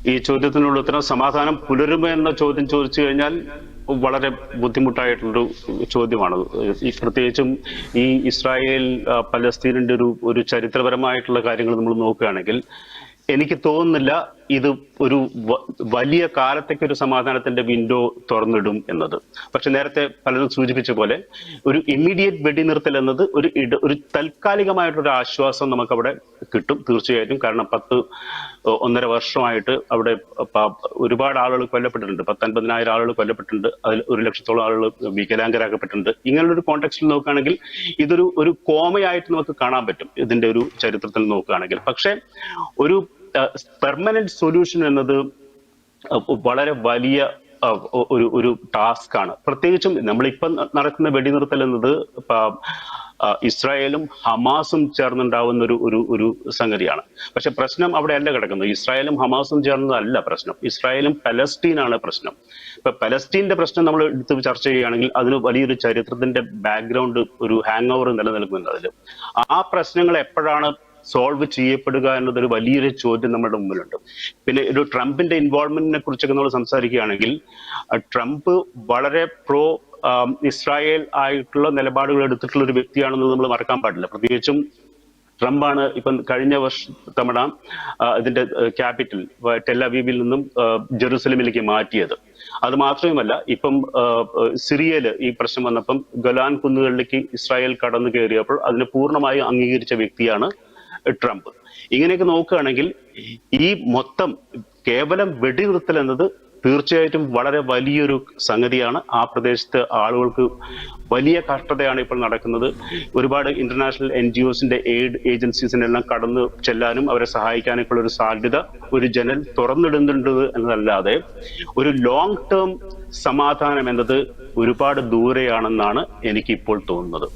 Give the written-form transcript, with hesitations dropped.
ഈ ചോദ്യത്തിനുള്ള ഉത്തരം സമാധാനം പുലരുമോ എന്ന ചോദ്യം ചോദിച്ചു കഴിഞ്ഞാൽ വളരെ ബുദ്ധിമുട്ടായിട്ടുള്ളൊരു ചോദ്യമാണ്. ഈ പ്രത്യേകിച്ചും ഈ ഇസ്രായേൽ പലസ്തീനിന്റെ ഒരു ചരിത്രപരമായിട്ടുള്ള കാര്യങ്ങൾ നമ്മൾ നോക്കുകയാണെങ്കിൽ എനിക്ക് തോന്നുന്നില്ല ഇത് ഒരു വലിയ കാലത്തേക്ക് ഒരു സമാധാനത്തിന്റെ വിൻഡോ തുറന്നിടും എന്നത്. പക്ഷെ നേരത്തെ പലരും സൂചിപ്പിച്ച പോലെ ഒരു ഇമ്മീഡിയറ്റ് വെടിനിർത്തൽ എന്നത് ഒരു താൽക്കാലികമായിട്ടൊരു ആശ്വാസം നമുക്ക് അവിടെ കിട്ടും തീർച്ചയായിട്ടും. കാരണം 1.5 വർഷമായിട്ട് അവിടെ ഒരുപാട് ആളുകൾ കൊല്ലപ്പെട്ടിട്ടുണ്ട്. 10-50,000 ആളുകൾ കൊല്ലപ്പെട്ടിട്ടുണ്ട്. അതിൽ 1 ലക്ഷത്തോളം ആളുകൾ വികലാംഗരാക്കപ്പെട്ടിട്ടുണ്ട്. ഇങ്ങനെയൊരു കോണ്ടെക്സ്റ്റിൽ നോക്കുകയാണെങ്കിൽ ഇതൊരു കോമയായിട്ട് നമുക്ക് കാണാൻ പറ്റും ഇതിന്റെ ഒരു ചരിത്രത്തിൽ നോക്കുകയാണെങ്കിൽ. പക്ഷെ ഒരു പെർമനന്റ് സൊല്യൂഷൻ എന്നത് വളരെ വലിയ ഒരു ടാസ്ക് ആണ്. പ്രത്യേകിച്ചും നമ്മളിപ്പം നടക്കുന്ന വെടിനിർത്തൽ എന്നത് ഇസ്രായേലും ഹമാസും ചേർന്നുണ്ടാവുന്ന ഒരു സംഗതിയാണ്. പക്ഷെ പ്രശ്നം അവിടെ അല്ല കിടക്കുന്നത്. ഇസ്രായേലും ഹമാസും ചേർന്നതല്ല പ്രശ്നം, ഇസ്രായേലും പലസ്തീനാണ് പ്രശ്നം. ഇപ്പൊ പലസ്തീന്റെ പ്രശ്നം നമ്മൾ എടുത്ത് ചർച്ച ചെയ്യുകയാണെങ്കിൽ അതിന് വലിയൊരു ചരിത്രത്തിന്റെ ബാക്ക്ഗ്രൗണ്ട്, ഒരു ഹാങ് ഓവർ നിലനിൽക്കുന്നുണ്ട് അതിൽ. ആ പ്രശ്നങ്ങൾ എപ്പോഴാണ് സോൾവ് ചെയ്യപ്പെടുക എന്നതൊരു വലിയൊരു ചോദ്യം നമ്മുടെ മുമ്പിലുണ്ട്. പിന്നെ ഒരു ട്രംപിന്റെ ഇൻവോൾവ്മെന്റിനെ കുറിച്ചൊക്കെ നമ്മൾ സംസാരിക്കുകയാണെങ്കിൽ ട്രംപ് വളരെ പ്രോ ഇസ്രായേൽ ആയിട്ടുള്ള നിലപാടുകൾ എടുത്തിട്ടുള്ള ഒരു വ്യക്തിയാണെന്ന് നമ്മൾ മറക്കാൻ പാടില്ല. പ്രത്യേകിച്ചും ട്രംപാണ് ഇപ്പം കഴിഞ്ഞ തവണ ഇതിന്റെ ക്യാപിറ്റൽ ടെൽ-അവീവിൽ നിന്നും ജെറുസലേമിലേക്ക് മാറ്റിയത്. അത് മാത്രമല്ല, ഇപ്പം സിറിയയില് ഈ പ്രശ്നം വന്നപ്പം ഗൊലാൻ കുന്നുകളിലേക്ക് ഇസ്രായേൽ കടന്നു കയറിയപ്പോൾ അതിനെ പൂർണ്ണമായും അംഗീകരിച്ച വ്യക്തിയാണ് ട്രംപ്. ഇങ്ങനെയൊക്കെ നോക്കുകയാണെങ്കിൽ ഈ മൊത്തം കേവലം വെടിനിർത്തൽ എന്നത് തീർച്ചയായിട്ടും വളരെ വലിയൊരു സംഗതിയാണ്. ആ പ്രദേശത്ത് ആളുകൾക്ക് വലിയ കഷ്ടതയാണ് ഇപ്പോൾ നടക്കുന്നത്. ഒരുപാട് ഇന്റർനാഷണൽ NGOസിന്റെ എയ്ഡ് ഏജൻസീസിനെല്ലാം കടന്നു ചെല്ലാനും അവരെ സഹായിക്കാനൊക്കെ ഉള്ള ഒരു സാധ്യത ഒരു ജനൽ തുറന്നിടുന്നുണ്ട് എന്നതല്ലാതെ ഒരു ലോങ് ടേം സമാധാനം എന്നത് ഒരുപാട് ദൂരെയാണെന്നാണ് എനിക്കിപ്പോൾ തോന്നുന്നത്.